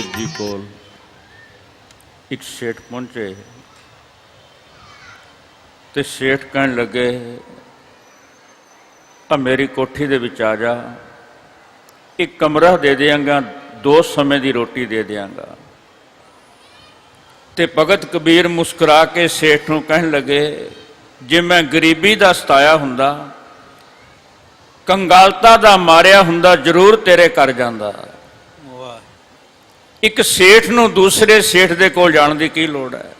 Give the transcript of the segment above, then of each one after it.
कबीर जी कोल एक सेठ पहुंचे तो सेठ कहन लगे मेरी कोठी दे विच आ जा, एक कमरा दे देंगा, 2 समय की रोटी दे देंगा। तो भगत कबीर मुस्कुरा के सेठ नूं कहन लगे जे मैं गरीबी दा सताया हुंदा, कंगालता दा मारिया हुंदा, जरूर तेरे घर जांदा। एक सेठ नूं दूसरे सेठ दे कोल जाण दी की लोड़ है।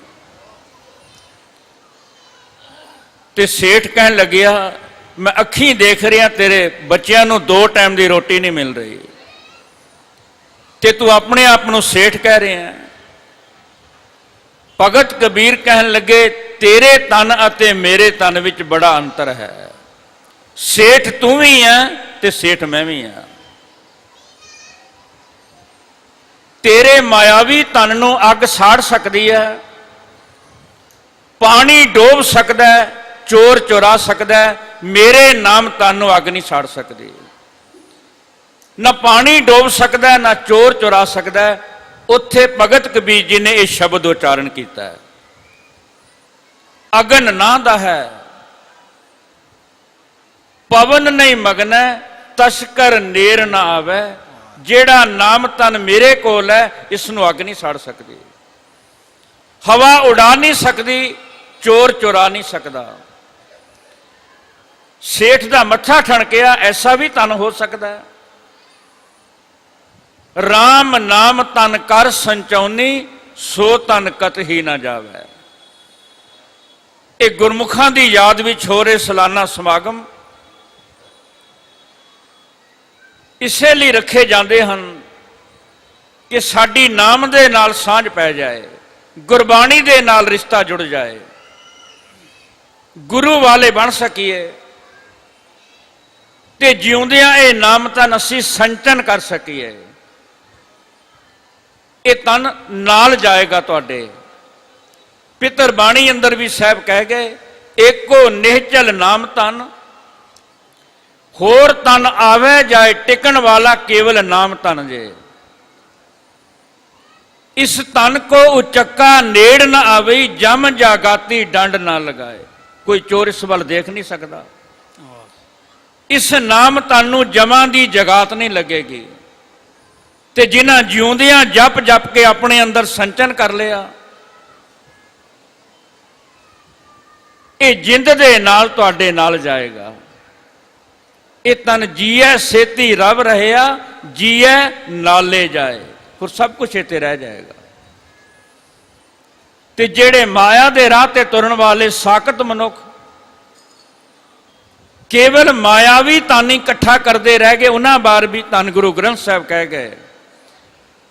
ते सेठ कहन लगिया मैं अखीं देख रहा तेरे बच्चों नूं 2 टाइम की रोटी नहीं मिल रही, ते तू अपने आप नूं सेठ कह रहा है। भगत कबीर कहन लगे तेरे तन अते मेरे तन विच बड़ा अंतर है। सेठ तू भी है ते सेठ मैं भी हाँ। तेरे मायावी तन नूं अग साड़ सकती है, पानी डोब सकता है, चोर चुरा सकता है, मेरे नाम तन नूं अग नहीं साड़ सकती। ना पानी डोब सकता है, ना चोर चुरा सकता है। उत्थे भगत कबीर जी ने यह शब्द उच्चारण किया है, अगन ना दा है पवन नहीं मगना, तस्कर नेर ना आवे। जेड़ा नाम तन मेरे कोल है इसनों अग नहीं साड़ सकती, हवा उड़ा नहीं सकती, चोर चुरा नहीं सकता। सेठ दा मत्था ठणकिया ऐसा भी तन हो सकता है। राम नाम तन कर संचाउनी, सो तन कत ही ना जावे। ये गुरमुखां दी याद विच हो रहे सालाना समागम इसे लिए रखे जाते हैं कि साडी नाम दे नाल सांझ पै जाए, गुरबाणी दे नाल रिश्ता जुड़ जाए, गुरु वाले बन सकीए, ते जिउंदियां ये नाम तन असीं संचन कर सकीए। ये तन नाल जाएगा तुहाडे। पितर बाणी अंदर भी साहब कह गए एको निहचल नाम तन, होर तन आवे जाए टिकन वाला केवल नाम तन जे। इस तन को उचक्का नेड़ न आवे, जम जागाती डंड ना लगाए। कोई चोर इस वाल देख नहीं सकता। इस नाम तन नूं जमां दी जगात नहीं लगेगी। ते जिन्हां जिउंदियां जप जप के अपने अंदर संचन कर लिया, ये जिंद दे नाल तुहाडे नाल जाएगा। ये तन जीए सेती रब रहा, जीए नाले जाए, फिर सब कुछ इत्ते रह जाएगा। ते जेड़े माया दे राह ते तुरन वाले साकत मनुख केवल मायावी तन इकट्ठा करते रह गए, उन्हां बार भी धन गुरु ग्रंथ साहब कह गए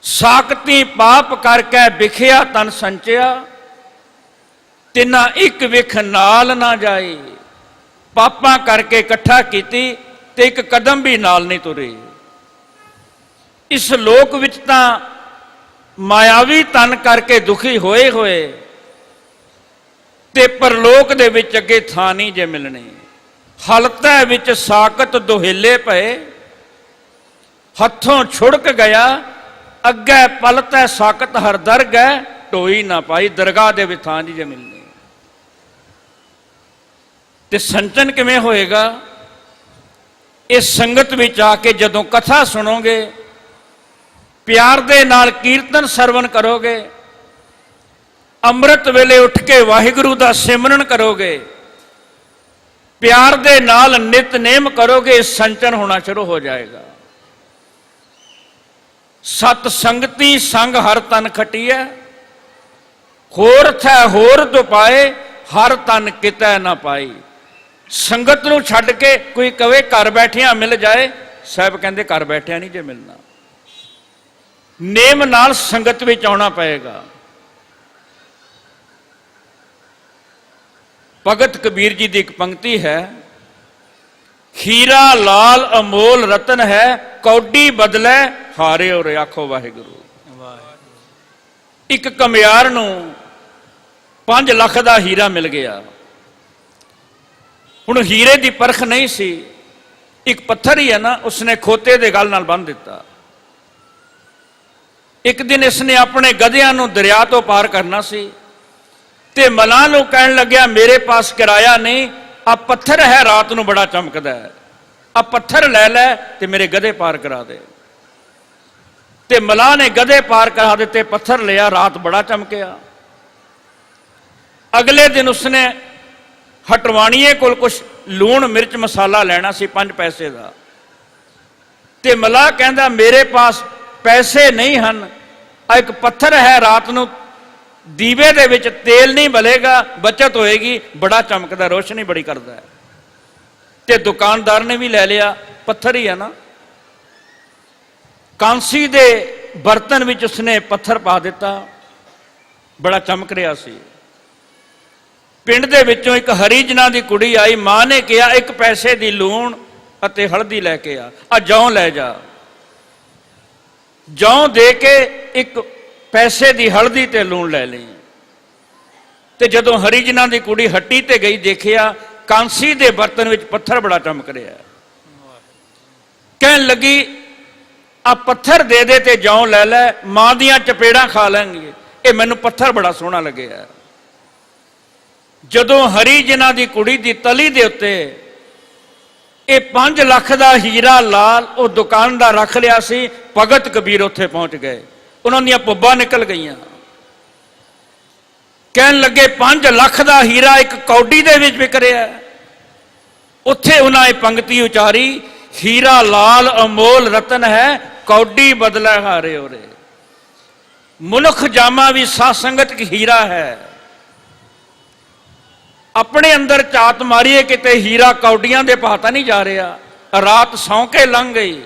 साकती पाप करके विखिया तन संचिया, तिना एक विख नाल ना जाए। पापा करके इकट्ठा कीती ते एक कदम भी नाल नहीं तुरे। इस लोक विच तां मायावी तन करके दुखी होए होए ते परलोक दे विच अगे थां नहीं जे मिलनी। हलतै विच साकत दुहेले पए, हथों छुड़क गया, अगे पलतै साकत हर दरग है, ढोई ना पाई। दरगाह दे विच थां नहीं जे मिलनी। ते संचन किवें होएगा? इस संगत विच आके जदों कथा सुनोगे, प्यार दे नाल कीर्तन सरवण करोगे, अमृत वेले उठ के वाहिगुरु दा सिमरन करोगे, प्यार दे नाल नितनेम करोगे, संचन होना शुरू हो जाएगा। सत संगति संग हर तन खटिया, होर थे होर दुपाए, हर तन कितै ना पाई। संगत नूं छड्ड के कोई कहे घर बैठिया मिल जाए, साहब कहते घर बैठिया नहीं जे मिलना। नेम नाल संगत विच आउणा पएगा। भगत कबीर जी की एक पंक्ति है, हीरा लाल अमोल रतन है, कौडी बदले हारे और आखो वाहिगुरू। एक कमियार नूं 5 लाख का हीरा मिल गया। हुण हीरे की परख नहीं सी, एक पत्थर ही है ना, उसने खोते दे गल नाल बन दिता। ਇੱਕ ਦਿਨ ਇਸਨੇ ਆਪਣੇ ਗਧਿਆਂ ਨੂੰ ਦਰਿਆ ਤੋਂ ਪਾਰ ਕਰਨਾ ਸੀ ਤੇ ਮਲਾਹ ਨੂੰ ਕਹਿਣ ਲੱਗਿਆ, ਮੇਰੇ ਪਾਸ ਕਿਰਾਇਆ ਨਹੀਂ, ਆ ਪੱਥਰ ਹੈ ਰਾਤ ਨੂੰ ਬੜਾ ਚਮਕਦਾ ਹੈ, ਆ ਪੱਥਰ ਲੈ ਲੈ ਤੇ ਮੇਰੇ ਗਧੇ ਪਾਰ ਕਰਾ ਦੇ। ਤੇ ਮਲਾਹ ਨੇ ਗਧੇ ਪਾਰ ਕਰਾ ਦਿੱਤੇ, ਪੱਥਰ ਲਿਆ, ਰਾਤ ਬੜਾ ਚਮਕਿਆ। ਅਗਲੇ ਦਿਨ ਉਸਨੇ ਹਟਵਾਣੀਏ ਕੋਲ ਕੁਛ ਲੂਣ ਮਿਰਚ ਮਸਾਲਾ ਲੈਣਾ ਸੀ 5 ਪੈਸੇ ਦਾ, ਤੇ ਮਲਾਹ ਕਹਿੰਦਾ ਮੇਰੇ ਪਾਸ ਪੈਸੇ ਨਹੀਂ ਹਨ, ਆ ਇੱਕ ਪੱਥਰ ਹੈ, ਰਾਤ ਨੂੰ ਦੀਵੇ ਦੇ ਵਿੱਚ ਤੇਲ ਨਹੀਂ ਬਲੇਗਾ, ਬਚਤ ਹੋਏਗੀ, ਬੜਾ ਚਮਕਦਾ, ਰੋਸ਼ਨੀ ਬੜੀ ਕਰਦਾ ਹੈ। ਤੇ ਦੁਕਾਨਦਾਰ ਨੇ ਵੀ ਲੈ ਲਿਆ, ਪੱਥਰ ਹੀ ਹੈ ਨਾ। ਕਾਂਸੀ ਦੇ ਬਰਤਨ ਵਿੱਚ ਉਸਨੇ ਪੱਥਰ ਪਾ ਦਿੱਤਾ, ਬੜਾ ਚਮਕ ਰਿਹਾ ਸੀ। ਪਿੰਡ ਦੇ ਵਿੱਚੋਂ ਇੱਕ ਹਰੀਜਨਾਂ ਦੀ ਕੁੜੀ ਆਈ, ਮਾਂ ਨੇ ਕਿਹਾ 1 ਪੈਸੇ ਦੀ ਲੂਣ ਅਤੇ ਹਲਦੀ ਲੈ ਕੇ ਆ ਜੌਂ ਲੈ ਜਾ। ਜੌਂ ਦੇ ਕੇ 1 ਪੈਸੇ ਦੀ ਹਲਦੀ ਤੇ ਲੂਣ ਲੈ ਲਈ। ਤੇ ਜਦੋਂ ਹਰੀਜਨਾਂ ਦੀ ਕੁੜੀ ਹੱਟੀ ਤੇ ਗਈ, ਦੇਖਿਆ ਕਾਂਸੀ ਦੇ ਬਰਤਨ ਵਿੱਚ ਪੱਥਰ ਬੜਾ ਚਮਕ ਰਿਹਾ। ਕਹਿਣ ਲੱਗੀ ਆ ਪੱਥਰ ਦੇ ਦੇ ਤੇ ਜੌਂ ਲੈ ਲੈ, ਮਾਂ ਦੀਆਂ ਚਪੇੜਾਂ ਖਾ ਲੈਣਗੇ, ਇਹ ਮੈਨੂੰ ਪੱਥਰ ਬੜਾ ਸੋਹਣਾ ਲੱਗਿਆ। ਜਦੋਂ ਹਰੀਜਨਾਂ ਦੀ ਕੁੜੀ ਦੀ ਤਲੀ ਦੇ ਉੱਤੇ ਇਹ 5 ਲੱਖ ਦਾ ਹੀਰਾ ਲਾਲ ਉਹ ਦੁਕਾਨਦਾਰ ਰੱਖ ਲਿਆ ਸੀ, ਭਗਤ ਕਬੀਰ ਉੱਥੇ ਪਹੁੰਚ ਗਏ, ਉਹਨਾਂ ਦੀਆਂ ਪੁੱਬਾਂ ਨਿਕਲ ਗਈਆਂ। ਕਹਿਣ ਲੱਗੇ 5 ਲੱਖ ਦਾ ਹੀਰਾ ਇੱਕ ਕੌਡੀ ਦੇ ਵਿੱਚ ਵਿਕ ਰਿਹਾ। ਉੱਥੇ ਉਹਨਾਂ ਇਹ ਪੰਕਤੀ ਉਚਾਰੀ, ਹੀਰਾ ਲਾਲ ਅਮੋਲ ਰਤਨ ਹੈ, ਕੌਡੀ ਬਦਲਾ ਹਾਰੇ ਹੋਰੇ। ਮਨੁੱਖ ਜਾਮਾ ਵੀ ਸਾਧ ਸੰਗਤ ਕੀ ਹੀਰਾ ਹੈ। ਆਪਣੇ ਅੰਦਰ ਝਾਤ ਮਾਰੀਏ, ਕਿਤੇ ਹੀਰਾ ਕੌਡੀਆਂ ਦੇ ਭਾਅ ਤਾਂ ਨਹੀਂ ਜਾ ਰਿਹਾ। ਰਾਤ ਸੌਂ ਕੇ ਲੰਘ ਗਈ,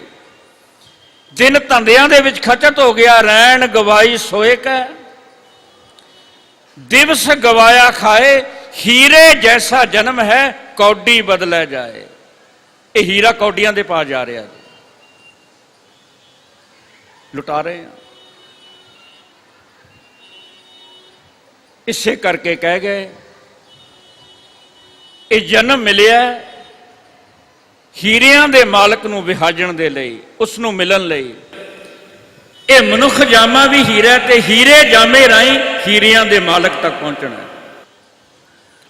ਦਿਨ ਧੰਦਿਆਂ ਦੇ ਵਿੱਚ ਖਚਤ ਹੋ ਗਿਆ, ਰੈਣ ਗਵਾਈ ਸੋਏ ਕੈ, ਦਿਵਸ ਗਵਾਇਆ ਖਾਏ, ਹੀਰੇ ਜੈਸਾ ਜਨਮ ਹੈ, ਕੌਡੀ ਬਦਲੇ ਜਾਏ। ਇਹ ਹੀਰਾ ਕੌਡੀਆਂ ਦੇ ਭਾਅ ਜਾ ਰਿਹਾ, ਲੁਟਾ ਰਹੇ ਆ। ਇਸੇ ਕਰਕੇ ਕਹਿ ਗਏ ਇਹ ਜਨਮ ਮਿਲਿਆ ਹੀਰਿਆਂ ਦੇ ਮਾਲਕ ਨੂੰ ਵਿਹਾਜਣ ਦੇ ਲਈ, ਉਸ ਨੂੰ ਮਿਲਣ ਲਈ। ਇਹ ਮਨੁੱਖ ਜਾਮਾ ਵੀ ਹੀਰਾ ਤੇ ਹੀਰੇ ਜਾਮੇ ਰਾਹੀਂ ਹੀਰਿਆਂ ਦੇ ਮਾਲਕ ਤੱਕ ਪਹੁੰਚਣਾ।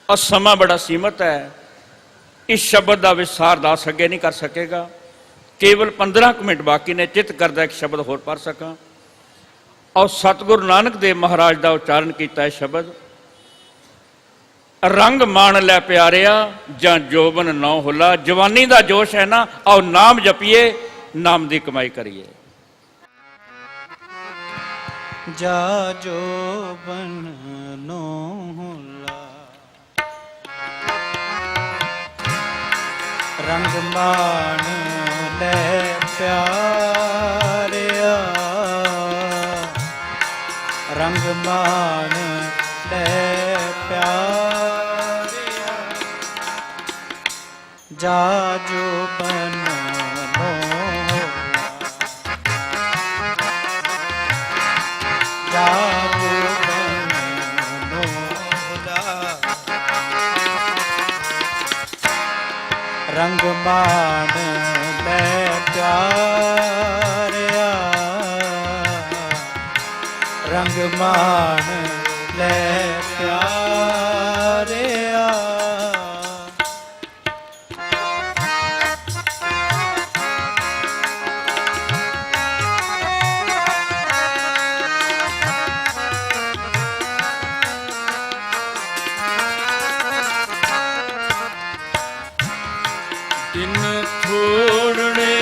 ਔਰ ਸਮਾਂ ਬੜਾ ਸੀਮਤ ਹੈ, ਇਸ ਸ਼ਬਦ ਦਾ ਵਿਸਥਾਰ ਦੱਸ ਅੱਗੇ ਨਹੀਂ ਕਰ ਸਕੇਗਾ। ਕੇਵਲ 15 ਮਿੰਟ ਬਾਕੀ ਨੇ, ਚਿੱਤ ਕਰਦਾ ਇੱਕ ਸ਼ਬਦ ਹੋਰ ਪੜ੍ਹ ਸਕਾਂ। ਔਰ ਸਤਿਗੁਰੂ ਨਾਨਕ ਦੇਵ ਮਹਾਰਾਜ ਦਾ ਉਚਾਰਨ ਕੀਤਾ ਹੈ ਸ਼ਬਦ, ਰੰਗ ਮਾਣ ਲੈ ਪਿਆਰਿਆ ਜਾਂ ਜੋਬਨ ਨੌ ਹੁਲਾ। ਜਵਾਨੀ ਦਾ ਜੋਸ਼ ਹੈ ਨਾ, ਆਓ ਨਾਮ ਜਪੀਏ, ਨਾਮ ਦੀ ਕਮਾਈ ਕਰੀਏ। ਜਾ ਜੋਬਨ ਨੌ ਹੁਲਾ, ਰੰਗ ਮਾਣ ਲੈ ਪਿਆਰਿਆ, ਰੰਗ ਮਾਣ ਲੈ ਪਿਆਰਿਆ, ਜਾ ਜੋਬਨ ਨੌ ਹੁਲਾ, ਜਾ ਜੋਬਨ ਨੌ ਹੁਲਾ, ਰੰਗ ਮਾਣ ਲੈ ਪਿਆਰਿਆ, ਰੰਗ ਮਾਣ ਲੈ ਪਿਆਰਿਆ। ਦਿਨ ਥੋੜੜੇ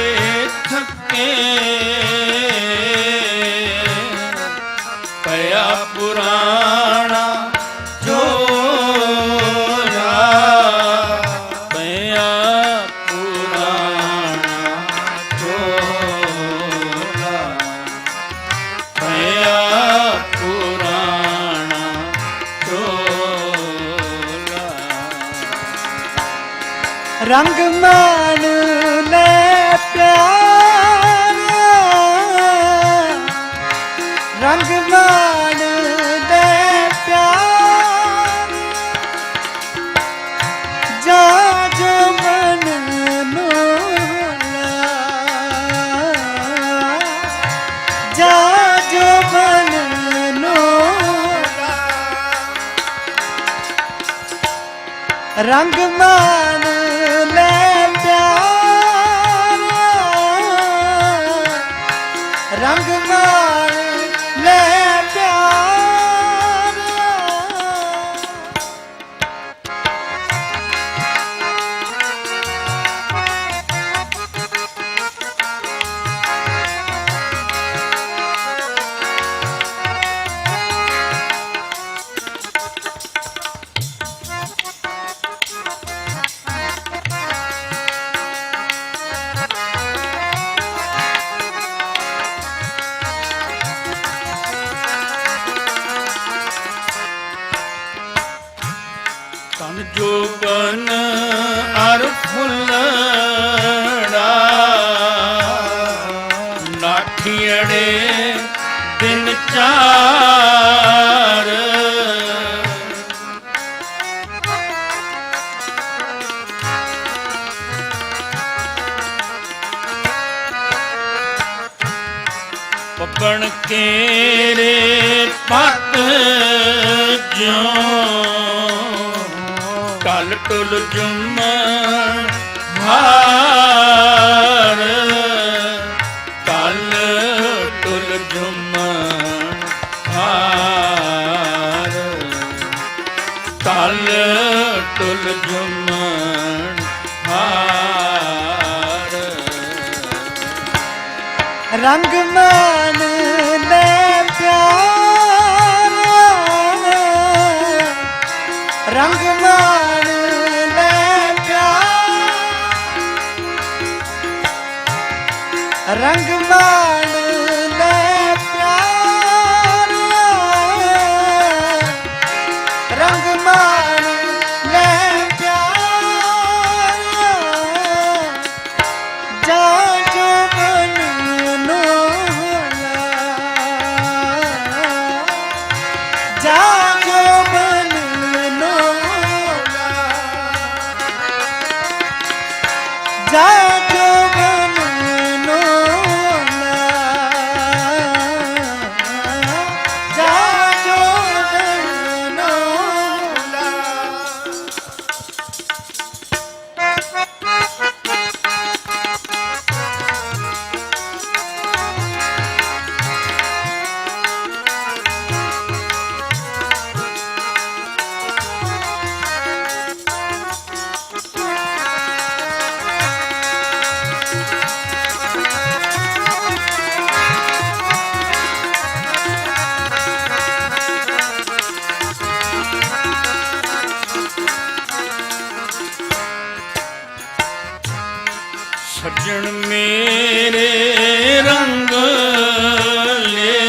ਥੱਕੇ ਪਿਆ ਪੁਰਾਣਾ ਝੋਲਾ, ਪਿਆ ਪੁਰਾਣਾ ਝੋਲਾ, ਪਿਆ ਪੁਰਾਣਾ ਝੋਲਾ। ਰੰਗ ਮਾਣ ਲੈ ਪਿਆਰਿਆ, ਰੰਗ ਮਾਣ ਲੈ ਪਿਆਰਿਆ, ਜਾ ਜੋਬਨ ਨੌ ਹੁਲਾ, ਜਾ ਜੋ रंग मान ले प्यार, रंग मान ले प्यार। तन जोबन अर फुल्लड़ा नाठियड़े दिन चार। पपन केरे पत ज्यों टल टुल जुम्मन हार, टल टुल जुम्मन हार, टल टुल जुम्मन हार। रंग मान ले प्यार, रंग मान ले प्यार, रंग मान ले प्यार, रंग मान ले प्यार। जा जो मन नोला, जा जो मन नोला, जा जो मन नोला, जा जो मन नोला। सज्जन मेरे रंग ले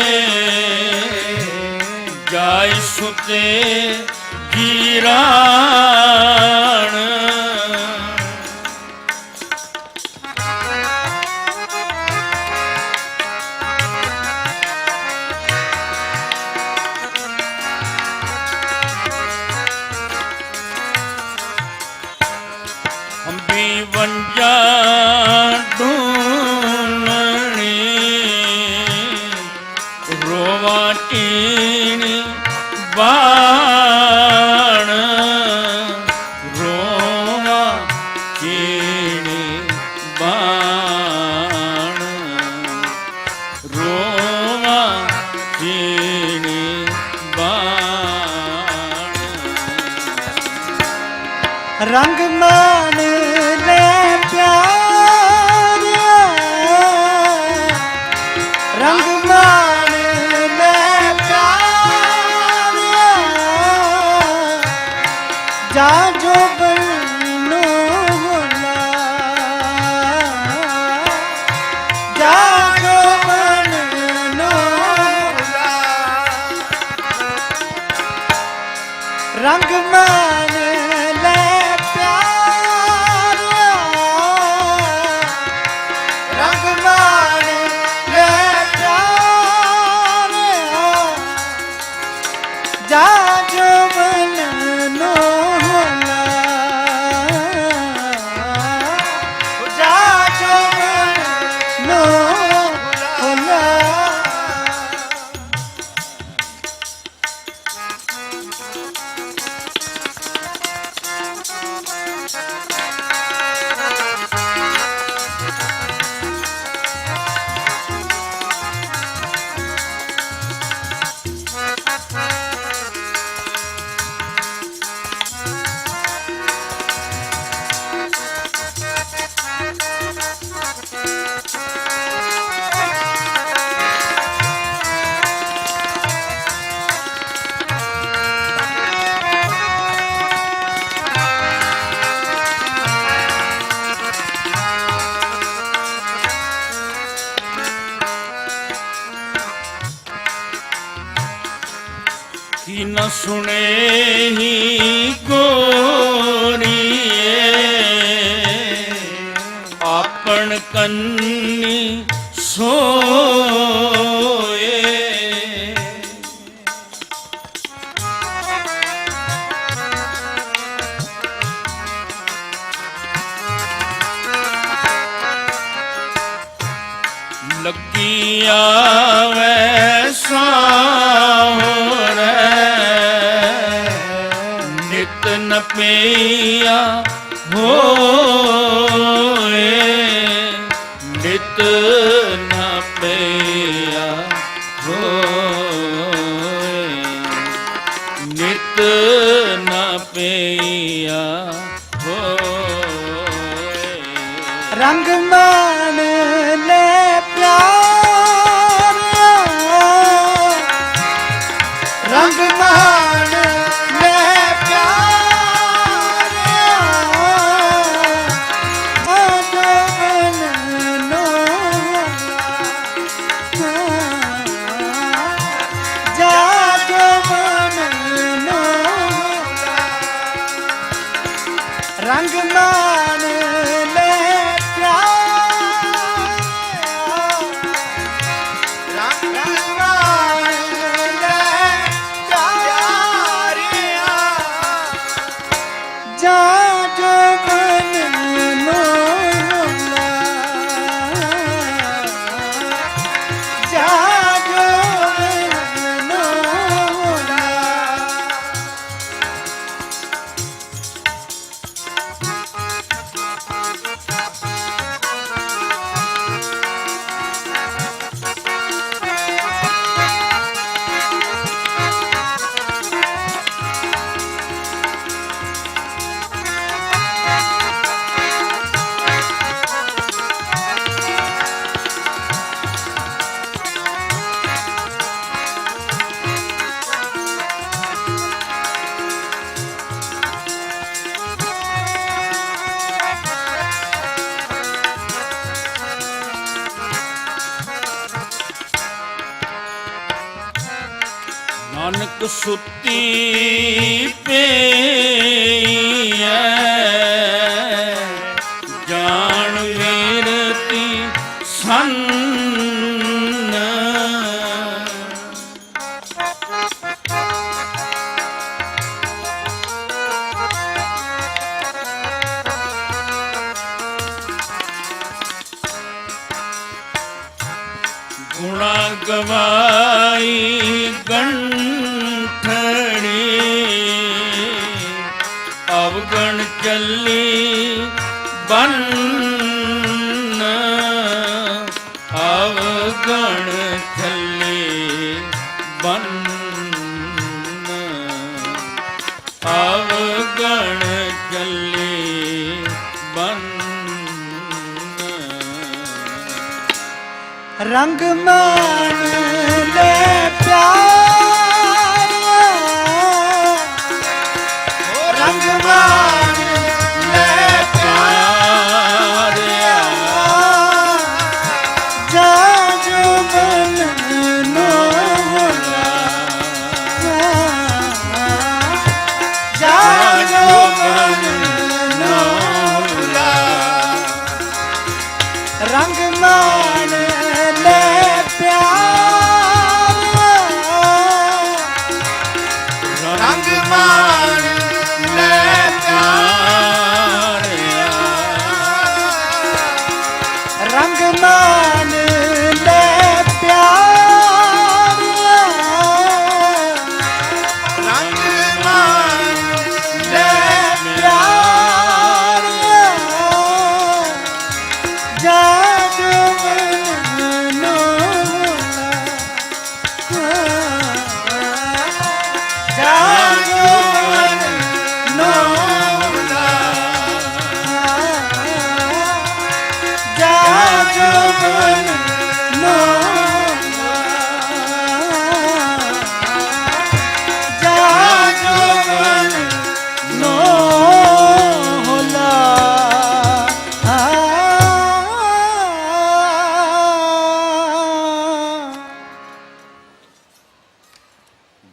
जाय सुते गिरान। हम भी वंजा ढूंढनी रोवा टीनी बाण, रोवा टीनी बाण, रोवा टीनी बाण। रंग मान ले प्यार, रंग मान ले प्यार। जा जो बनो होला, जा जो बनो होला। रंग मान ले प्यार, रंग मान ले प्यार। जा जो मन नोला, जा जो मन नोला। जिन सुने ही गोरिए आपन कन्नी सोए। लगी आवे सावरे नित न पिया होए, नित न पिया होए, नित न पिया होए। रंग मान ले प्यारिया, रंग मान ले प्यारिया, आजोबन नोला, जाजोबन नोला। रंग मान ले नानक सुती पेईऐ जान वीरती सन्न। गुणा गवाई गंठड़ी अवगण चली बन, अवगण चली बन, अवगण चली बन। रंग मान ले प्यारिया, रंग मान ले प्यारिया, जाजोबन नोला, जाजोबन नोला। रंग मान ले प्यारिया, रंग मान ले प्यारिया, रंग मान ले प्यारिया, रंग मान ले प्यारिया, जाजोबन नोला, जाजोबन नोला, जाजोबन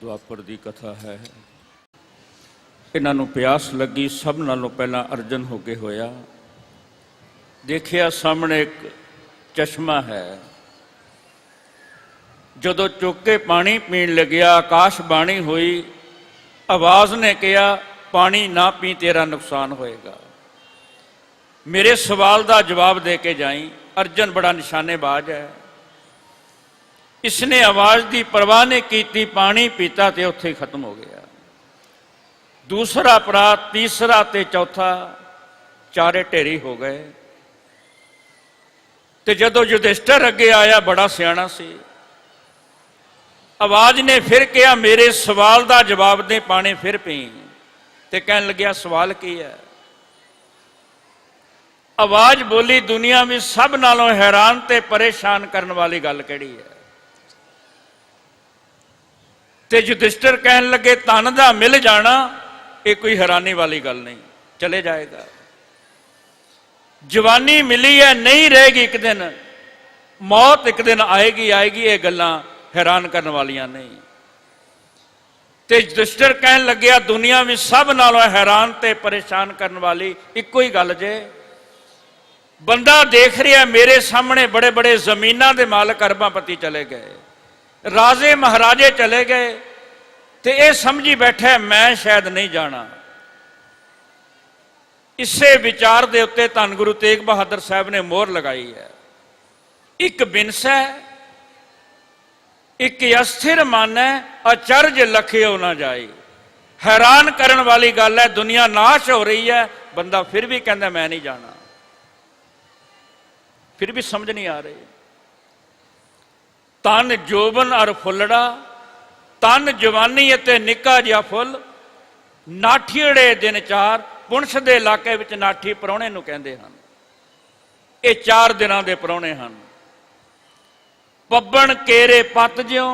ਦੁਆਪਰ ਦੀ ਕਥਾ ਹੈ। ਇਹਨਾਂ ਨੂੰ ਪਿਆਸ ਲੱਗੀ, ਸਭ ਨਾਲੋਂ ਪਹਿਲਾਂ ਅਰਜਨ ਹੋ ਕੇ ਹੋਇਆ। ਦੇਖਿਆ ਸਾਹਮਣੇ ਇੱਕ ਚਸ਼ਮਾ ਹੈ। ਜਦੋਂ ਚੁੱਕ ਕੇ ਪਾਣੀ ਪੀਣ ਲੱਗਿਆ, ਆਕਾਸ਼ ਬਾਣੀ ਹੋਈ, ਆਵਾਜ਼ ਨੇ ਕਿਹਾ ਪਾਣੀ ਨਾ ਪੀ, ਤੇਰਾ ਨੁਕਸਾਨ ਹੋਏਗਾ। ਮੇਰੇ ਸਵਾਲ ਦਾ ਜਵਾਬ ਦੇ ਕੇ ਜਾਈਂ। ਅਰਜਨ ਬੜਾ ਨਿਸ਼ਾਨੇਬਾਜ਼ ਹੈ। ਇਸਨੇ ਆਵਾਜ਼ ਦੀ ਪਰਵਾਹ ਨਹੀਂ ਕੀਤੀ, ਪਾਣੀ ਪੀਤਾ ਤੇ ਉੱਥੇ ਹੀ ਖਤਮ ਹੋ ਗਿਆ। ਦੂਸਰਾ ਅਪਰਾਧ, ਤੀਸਰਾ ਤੇ ਚੌਥਾ, ਚਾਰੇ ਢੇਰੀ ਹੋ ਗਏ। ਤੇ ਜਦੋਂ ਯੁਧਿਸ਼ਟਰ ਅੱਗੇ ਆਇਆ, ਬੜਾ ਸਿਆਣਾ ਸੀ, ਆਵਾਜ਼ ਨੇ ਫਿਰ ਕਿਹਾ ਮੇਰੇ ਸਵਾਲ ਦਾ ਜਵਾਬ ਦੇ, ਪਾਣੀ ਫਿਰ ਪੀ। ਤੇ ਕਹਿਣ ਲੱਗਿਆ ਸਵਾਲ ਕੀ ਹੈ? ਆਵਾਜ਼ ਬੋਲੀ ਦੁਨੀਆ ਵਿੱਚ ਸਭ ਨਾਲੋਂ ਹੈਰਾਨ ਤੇ ਪਰੇਸ਼ਾਨ ਕਰਨ ਵਾਲੀ ਗੱਲ ਕਿਹੜੀ ਹੈ? ਤੇ ਯੁਧਿਸ਼ਟਰ ਕਹਿਣ ਲੱਗੇ ਧਨ ਦਾ ਮਿਲ ਜਾਣਾ ਇਹ ਕੋਈ ਹੈਰਾਨੀ ਵਾਲੀ ਗੱਲ ਨਹੀਂ, ਚਲੇ ਜਾਏਗਾ। ਜਵਾਨੀ ਮਿਲੀ ਹੈ, ਨਹੀਂ ਰਹੇਗੀ, ਇੱਕ ਦਿਨ ਮੌਤ ਇੱਕ ਦਿਨ ਆਏਗੀ ਆਏਗੀ, ਇਹ ਗੱਲਾਂ ਹੈਰਾਨ ਕਰਨ ਵਾਲੀਆਂ ਨਹੀਂ। ਤੇ ਯੁਧਿਸ਼ਟਰ ਕਹਿਣ ਲੱਗਿਆ ਦੁਨੀਆ ਵਿੱਚ ਸਭ ਨਾਲੋਂ ਹੈਰਾਨ ਤੇ ਪਰੇਸ਼ਾਨ ਕਰਨ ਵਾਲੀ ਇੱਕੋ ਹੀ ਗੱਲ ਜੇ। ਬੰਦਾ ਦੇਖ ਰਿਹਾ ਮੇਰੇ ਸਾਹਮਣੇ ਬੜੇ ਬੜੇ ਜ਼ਮੀਨਾਂ ਦੇ ਮਾਲਕ ਅਰਬਾਪਤੀ ਚਲੇ ਗਏ, ਰਾਜੇ ਮਹਾਰਾਜੇ ਚਲੇ ਗਏ, ਤੇ ਇਹ ਸਮਝੀ ਬੈਠਾ ਮੈਂ ਸ਼ਾਇਦ ਨਹੀਂ ਜਾਣਾ। ਇਸੇ ਵਿਚਾਰ ਦੇ ਉੱਤੇ ਧੰਨ ਗੁਰੂ ਤੇਗ ਬਹਾਦਰ ਸਾਹਿਬ ਨੇ ਮੋਹਰ ਲਗਾਈ ਹੈ। ਇੱਕ ਬਿਨਸੈ ਇੱਕ ਅਸਥਿਰ ਮਨ ਹੈ, ਅਚਰਜ ਲਖਿਓ ਨਾ ਜਾਏ। ਹੈਰਾਨ ਕਰਨ ਵਾਲੀ ਗੱਲ ਹੈ, ਦੁਨੀਆ ਨਾਸ਼ ਹੋ ਰਹੀ ਹੈ, ਬੰਦਾ ਫਿਰ ਵੀ ਕਹਿੰਦਾ ਮੈਂ ਨਹੀਂ ਜਾਣਾ, ਫਿਰ ਵੀ ਸਮਝ ਨਹੀਂ ਆ ਰਹੀ। ਤਨ ਜੋਬਨ ਅਰ ਫੁੱਲੜਾ, ਤਨ ਜਵਾਨੀ ਅਤੇ ਨਿੱਕਾ ਜਿਹਾ ਫੁੱਲ, ਨਾਠੀੜੇ ਦਿਨ ਚਾਰ। ਪੁੰਛ ਦੇ ਇਲਾਕੇ ਵਿੱਚ ਨਾਠੀ ਪ੍ਰਾਹੁਣੇ ਨੂੰ ਕਹਿੰਦੇ ਹਨ। ਇਹ 4 ਦਿਨਾਂ ਦੇ ਪ੍ਰਾਹੁਣੇ ਹਨ। ਪੱਬਣ ਕੇਰੇ ਪੱਤ ਜਿਉ,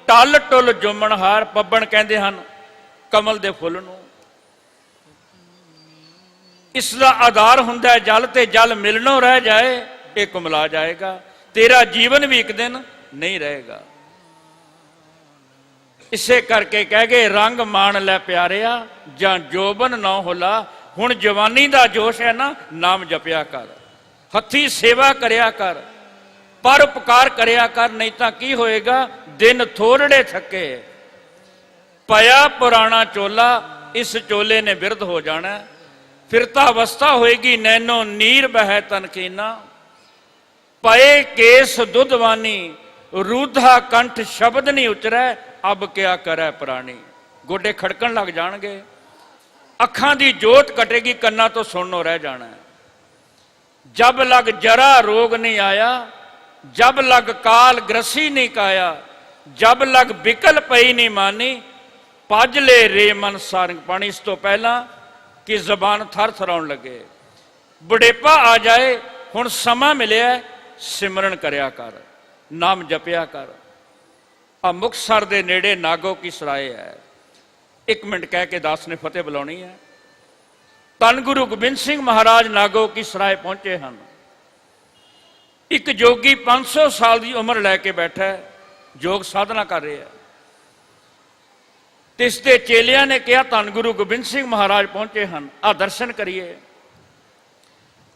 ਟਲ ਟੁੱਲ ਜੁਮਣ ਹਾਰ। ਪੱਬਣ ਕਹਿੰਦੇ ਹਨ ਕਮਲ ਦੇ ਫੁੱਲ ਨੂੰ। ਇਸ ਦਾ ਆਧਾਰ ਹੁੰਦਾ ਹੈ ਜਲ, ਤੇ ਜਲ ਮਿਲਣੋਂ ਰਹਿ ਜਾਏ ਇਹ ਕੁਮਲਾ ਜਾਏਗਾ, ਤੇਰਾ ਜੀਵਨ ਵੀ ਇੱਕ ਦਿਨ ਨਹੀਂ ਰਹੇਗਾ। ਇਸੇ ਕਰਕੇ ਕਹਿ ਗਏ ਰੰਗ ਮਾਣ ਲੈ ਪਿਆਰਿਆ, ਜਾਂ ਜੋਬਨ ਨਾ ਹੁਲਾ। ਹੁਣ ਜਵਾਨੀ ਦਾ ਜੋਸ਼ ਹੈ ਨਾ, ਨਾਮ ਜਪਿਆ ਕਰ, ਹੱਥੀ ਸੇਵਾ ਕਰਿਆ ਕਰ, ਪਰ ਉਪਕਾਰ ਕਰਿਆ ਕਰ, ਨਹੀਂ ਤਾਂ ਕੀ ਹੋਏਗਾ, ਦਿਨ ਥੋੜੜੇ ਥੱਕੇ। ਪਿਆ ਪੁਰਾਣਾ ਚੋਲਾ, ਇਸ ਚੋਲੇ ਨੇ ਬਿਰਧ ਹੋ ਜਾਣਾ। ਫਿਰਤਾ ਅਵਸਥਾ ਹੋਏਗੀ, ਨੈਨੋ ਨੀਰ ਬਹਿ ਤਨਕੀਨਾ। ਪਏ ਕੇਸ ਦੁੱਧਵਾਨੀ, ਰੂਧਾ ਕੰਠ ਸ਼ਬਦ ਨਹੀਂ ਉਚਰੈ, ਅਬ ਕਿਆ ਕਰੈ ਪ੍ਰਾਣੀ। ਗੋਡੇ ਖੜਕਣ ਲੱਗ ਜਾਣਗੇ, ਅੱਖਾਂ ਦੀ ਜੋਤ ਕਟੇਗੀ, ਕੰਨਾਂ ਤੋਂ ਸੁਣਨੋਂ ਰਹਿ ਜਾਣਾ। ਜਬ ਲਗ ਜਰਾ ਰੋਗ ਨਹੀਂ ਆਇਆ, ਜਬ ਲਗ ਕਾਲ ਗ੍ਰਸੀ ਨਹੀਂ ਕਾਇਆ, ਜਬ ਲਗ ਬਿਕਲ ਪਈ ਨਹੀਂ ਮਾਨੀ, ਭਜ ਲੈ ਰੇ ਮਨ ਸਾਰੰਗ ਪਾਣੀ। ਇਸ ਤੋਂ ਪਹਿਲਾਂ ਕਿ ਜ਼ਬਾਨ ਥਰ ਥਰਾਉਣ ਲੱਗੇ, ਬੁਢੇਪਾ ਆ ਜਾਏ, ਹੁਣ ਸਮਾਂ ਮਿਲਿਆ, ਸਿਮਰਨ ਕਰਿਆ ਕਰ, ਨਾਮ ਜਪਿਆ ਕਰ। ਆ ਮੁਕਤਸਰ ਦੇ ਨੇੜੇ ਨਾਗੋ ਕੀ ਸਰਾਏ ਹੈ। 1 ਮਿੰਟ ਕਹਿ ਕੇ ਦਾਸ ਨੇ ਫਤਿਹ ਬੁਲਾਉਣੀ ਹੈ। ਧੰਨ ਗੁਰੂ ਗੋਬਿੰਦ ਸਿੰਘ ਮਹਾਰਾਜ ਨਾਗੋ ਕੀ ਸਰਾਏ ਪਹੁੰਚੇ ਹਨ। ਇੱਕ ਜੋਗੀ 500 ਸਾਲ ਦੀ ਉਮਰ ਲੈ ਕੇ ਬੈਠਾ ਹੈ, ਯੋਗ ਸਾਧਨਾ ਕਰ ਰਿਹਾ ਹੈ। ਤੇ ਇਸ ਦੇ ਚੇਲਿਆਂ ਨੇ ਕਿਹਾ ਧੰਨ ਗੁਰੂ ਗੋਬਿੰਦ ਸਿੰਘ ਮਹਾਰਾਜ ਪਹੁੰਚੇ ਹਨ, ਆ ਦਰਸ਼ਨ ਕਰੀਏ।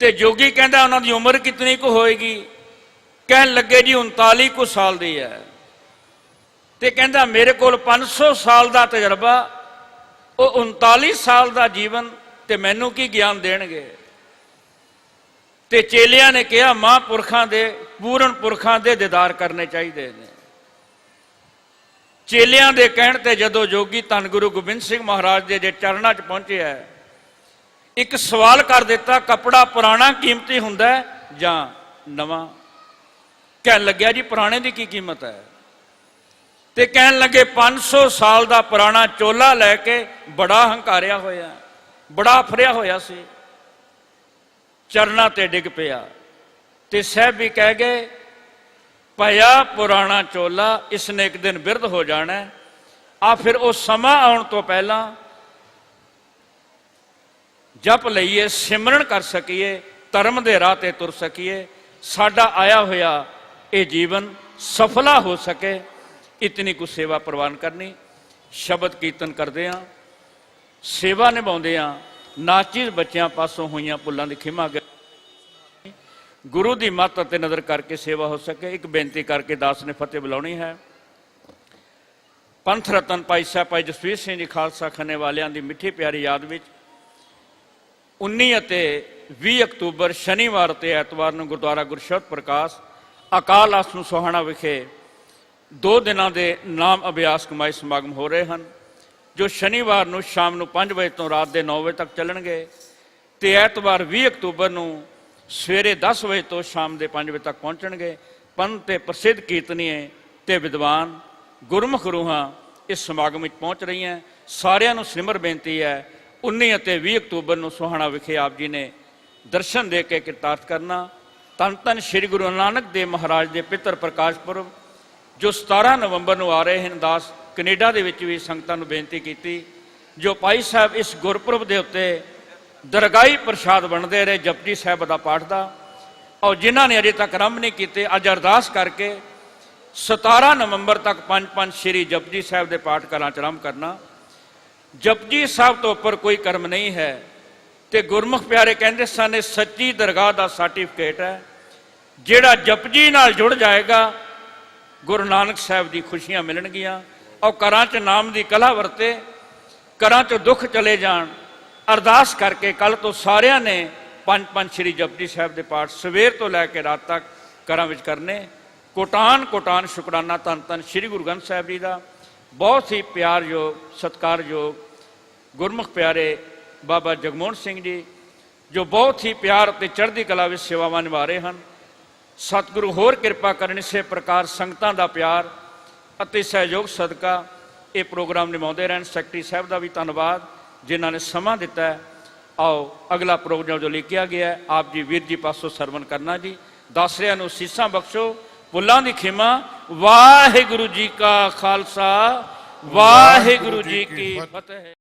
ਤੇ ਜੋਗੀ ਕਹਿੰਦਾ ਉਹਨਾਂ ਦੀ ਉਮਰ ਕਿਤਨੀ ਕੁ ਹੋਏਗੀ? ਕਹਿਣ ਲੱਗੇ ਜੀ 39 ਕੁ ਸਾਲ ਦੀ ਹੈ। ਤੇ ਕਹਿੰਦਾ ਮੇਰੇ ਕੋਲ 500 ਸਾਲ ਦਾ ਤਜਰਬਾ, ਉਹ 39 ਸਾਲ ਦਾ ਜੀਵਨ, ਤੇ ਮੈਨੂੰ ਕੀ ਗਿਆਨ ਦੇਣਗੇ? ਤੇ ਚੇਲਿਆਂ ਨੇ ਕਿਹਾ ਮਹਾਂਪੁਰਖਾਂ ਦੇ, ਪੂਰਨ ਪੁਰਖਾਂ ਦੇ ਦੀਦਾਰ ਕਰਨੇ ਚਾਹੀਦੇ ਨੇ। ਚੇਲਿਆਂ ਦੇ ਕਹਿਣ ਤੇ ਜਦੋਂ ਜੋਗੀ ਧੰਨ ਗੁਰੂ ਗੋਬਿੰਦ ਸਿੰਘ ਮਹਾਰਾਜ ਦੇ ਜੇ ਚਰਨਾਂ 'ਚ ਪਹੁੰਚਿਆ, ਇੱਕ ਸਵਾਲ ਕਰ ਦਿੱਤਾ, ਕੱਪੜਾ ਪੁਰਾਣਾ ਕੀਮਤੀ ਹੁੰਦਾ ਜਾਂ ਨਵਾਂ? ਕਹਿਣ ਲੱਗਿਆ ਜੀ ਪੁਰਾਣੇ ਦੀ ਕੀ ਕੀਮਤ ਹੈ? ਤੇ ਕਹਿਣ ਲੱਗੇ 500 ਸਾਲ ਦਾ ਪੁਰਾਣਾ ਚੋਲਾ ਲੈ ਕੇ ਬੜਾ ਹੰਕਾਰਿਆ ਹੋਇਆ, ਬੜਾ ਅਫਰਿਆ ਹੋਇਆ ਸੀ, ਚਰਨਾਂ ਤੇ ਡਿੱਗ ਪਿਆ। ਤੇ ਸਾਹਿਬ ਵੀ ਕਹਿ ਗਏ ਪਿਆ ਪੁਰਾਣਾ ਚੋਲਾ, ਇਸ ਨੇ ਇੱਕ ਦਿਨ ਬਿਰਧ ਹੋ ਜਾਣਾ। ਆ ਫਿਰ ਉਹ ਸਮਾਂ ਆਉਣ ਤੋਂ ਪਹਿਲਾਂ ਜਪ ਲਈਏ, ਸਿਮਰਨ ਕਰ ਸਕੀਏ, ਧਰਮ ਦੇ ਰਾਹ ਤੇ ਤੁਰ ਸਕੀਏ, ਸਾਡਾ ਆਇਆ ਹੋਇਆ ਇਹ ਜੀਵਨ ਸਫਲਾ ਹੋ ਸਕੇ। ਇਤਨੀ ਕੁ ਸੇਵਾ ਪ੍ਰਵਾਨ ਕਰਨੀ। ਸ਼ਬਦ ਕੀਰਤਨ ਕਰਦੇ ਹਾਂ, ਸੇਵਾ ਨਿਭਾਉਂਦੇ ਹਾਂ, ਨਾਚੀਜ਼ ਬੱਚਿਆਂ ਪਾਸੋਂ ਹੋਈਆਂ ਭੁੱਲਾਂ ਦੀ ਖਿਮਾ ਗੁਰੂ ਦੀ ਮੱਤ ਅਤੇ ਨਜ਼ਰ ਕਰਕੇ ਸੇਵਾ ਹੋ ਸਕੇ। ਇੱਕ ਬੇਨਤੀ ਕਰਕੇ ਦਾਸ ਨੇ ਫਤਿਹ ਬੁਲਾਉਣੀ ਹੈ। ਪੰਥ ਰਤਨ ਭਾਈ ਸਾਹਿਬ ਭਾਈ ਜਸਵੀਰ ਸਿੰਘ ਜੀ ਖਾਲਸਾ ਖੰਨੇ ਵਾਲਿਆਂ ਦੀ ਮਿੱਠੀ ਪਿਆਰੀ ਯਾਦ ਵਿੱਚ 19 ਅਤੇ 20 ਅਕਤੂਬਰ ਸ਼ਨੀਵਾਰ ਅਤੇ ਐਤਵਾਰ ਨੂੰ ਗੁਰਦੁਆਰਾ ਗੁਰਸ਼ਬਦ ਪ੍ਰਕਾਸ਼ ਅਕਾਲ ਆਸਣ ਸੋਹਾਣਾ ਵਿਖੇ 2 ਦਿਨਾਂ ਦੇ ਨਾਮ ਅਭਿਆਸ ਕਮਾਈ ਸਮਾਗਮ ਹੋ ਰਹੇ ਹਨ, ਜੋ ਸ਼ਨੀਵਾਰ ਨੂੰ ਸ਼ਾਮ ਨੂੰ 5 ਵਜੇ ਤੋਂ ਰਾਤ ਦੇ 9 ਵਜੇ ਤੱਕ ਚੱਲਣਗੇ ਤੇ ਐਤਵਾਰ 20 ਅਕਤੂਬਰ ਨੂੰ ਸਵੇਰੇ 10 ਵਜੇ ਤੋਂ ਸ਼ਾਮ ਦੇ 5 ਵਜੇ ਤੱਕ ਪਹੁੰਚਣਗੇ। ਪੰਥ ਤੇ ਪ੍ਰਸਿੱਧ ਕੀਰਤਨੀਏ ਤੇ ਵਿਦਵਾਨ ਗੁਰਮੁਖ ਰੂਹਾਂ ਇਸ ਸਮਾਗਮ ਵਿੱਚ ਪਹੁੰਚ ਰਹੀਆਂ। ਸਾਰਿਆਂ ਨੂੰ ਸਿਮਰ ਬੇਨਤੀ ਹੈ 19 ਅਤੇ 20 ਅਕਤੂਬਰ ਨੂੰ ਸੋਹਾਣਾ ਵਿਖੇ ਆਪ ਜੀ ਨੇ ਦਰਸ਼ਨ ਦੇ ਕੇ ਕਿਰਤਾਰਥ ਕਰਨਾ। ਧੰਨ ਧੰਨ ਸ਼੍ਰੀ ਗੁਰੂ ਨਾਨਕ ਦੇਵ ਮਹਾਰਾਜ ਦੇ ਪਿੱਤਰ ਪ੍ਰਕਾਸ਼ ਪੁਰਬ ਜੋ 17 ਨਵੰਬਰ ਨੂੰ ਆ ਰਹੇ ਹਨ। ਦਾਸ ਕੈਨੇਡਾ ਦੇ ਵਿੱਚ ਵੀ ਸੰਗਤਾਂ ਨੂੰ ਬੇਨਤੀ ਕੀਤੀ ਜੋ ਭਾਈ ਸਾਹਿਬ ਇਸ ਗੁਰਪੁਰਬ ਦੇ ਉੱਤੇ ਦਰਗਾਹੀ ਪ੍ਰਸ਼ਾਦ ਵੰਡਦੇ ਰਹੇ ਜਪਜੀ ਸਾਹਿਬ ਦਾ ਪਾਠ ਦਾ, ਔਰ ਜਿਨ੍ਹਾਂ ਨੇ ਅਜੇ ਤੱਕ ਆਰੰਭ ਨਹੀਂ ਕੀਤੇ ਅੱਜ ਅਰਦਾਸ ਕਰਕੇ 17 ਨਵੰਬਰ ਤੱਕ 5-5 ਸ਼੍ਰੀ ਜਪਜੀ ਸਾਹਿਬ ਦੇ ਪਾਠ ਘਰਾਂ 'ਚ ਆਰੰਭ ਕਰਨਾ। ਜਪਜੀ ਸਾਹਿਬ ਤੋਂ ਉੱਪਰ ਕੋਈ ਕਰਮ ਨਹੀਂ ਹੈ ਤੇ ਗੁਰਮੁਖ ਪਿਆਰੇ ਕਹਿੰਦੇ ਸਨ ਇਹ ਸੱਚੀ ਦਰਗਾਹ ਦਾ ਸਰਟੀਫਿਕੇਟ ਹੈ। ਜਿਹੜਾ ਜਪਜੀ ਨਾਲ ਜੁੜ ਜਾਏਗਾ ਗੁਰੂ ਨਾਨਕ ਸਾਹਿਬ ਦੀ ਖੁਸ਼ੀਆਂ ਮਿਲਣਗੀਆਂ। ਔਰ ਘਰਾਂ 'ਚ ਨਾਮ ਦੀ ਕਲਾ ਵਰਤੇ, ਘਰਾਂ 'ਚ ਦੁੱਖ ਚਲੇ ਜਾਣ। ਅਰਦਾਸ ਕਰਕੇ ਕੱਲ ਤੋਂ ਸਾਰਿਆਂ ਨੇ 5-5 ਸ਼੍ਰੀ ਜਪਜੀ ਸਾਹਿਬ ਦੇ ਪਾਠ ਸਵੇਰ ਤੋਂ ਲੈ ਕੇ ਰਾਤ ਤੱਕ ਘਰਾਂ ਵਿੱਚ ਕਰਨੇ। ਕੋਟਾਨ ਕੋਟਾਨ ਸ਼ੁਕਰਾਨਾ ਧੰਨ ਧੰਨ ਸ਼੍ਰੀ ਗੁਰੂ ਗ੍ਰੰਥ ਸਾਹਿਬ ਜੀ ਦਾ। ਬਹੁਤ ਹੀ ਪਿਆਰਯੋਗ ਸਤਿਕਾਰਯੋਗ ਗੁਰਮੁਖ ਪਿਆਰੇ ਬਾਬਾ ਜਗਮੋਹਨ ਸਿੰਘ ਜੀ ਜੋ ਬਹੁਤ ਹੀ ਪਿਆਰ ਅਤੇ ਚੜ੍ਹਦੀ ਕਲਾ ਵਿੱਚ ਸੇਵਾਵਾਂ ਨਿਭਾ ਰਹੇ ਹਨ। ਸਤਿਗੁਰੂ ਹੋਰ ਕਿਰਪਾ ਕਰਨ ਇਸੇ ਪ੍ਰਕਾਰ ਸੰਗਤਾਂ ਦਾ ਪਿਆਰ ਅਤੇ ਸਹਿਯੋਗ ਸਦਕਾ ਇਹ ਪ੍ਰੋਗਰਾਮ ਨਿਭਾਉਂਦੇ ਰਹਿਣ। ਸੈਕਟਰੀ ਸਾਹਿਬ ਦਾ ਵੀ ਧੰਨਵਾਦ ਜਿਨ੍ਹਾਂ ਨੇ ਸਮਾਂ ਦਿੱਤਾ ਹੈ। ਆਓ ਅਗਲਾ ਪ੍ਰੋਗਰਾਮ ਜੋ ਲਿਖਿਆ ਗਿਆ ਹੈ ਆਪ ਜੀ ਵੀਰ ਜੀ ਪਾਸੋਂ ਸਰਵਣ ਕਰਨਾ ਜੀ। ਦਾਸਰਿਆਂ ਨੂੰ ਸੀਸਾਂ ਬਖਸ਼ੋ, ਭੁੱਲਾਂ ਦੀ ਖਿਮਾ। ਵਾਹਿਗੁਰੂ ਜੀ ਕਾ ਖਾਲਸਾ, ਵਾਹਿਗੁਰੂ ਜੀ ਕੀ ਫਤਿਹ।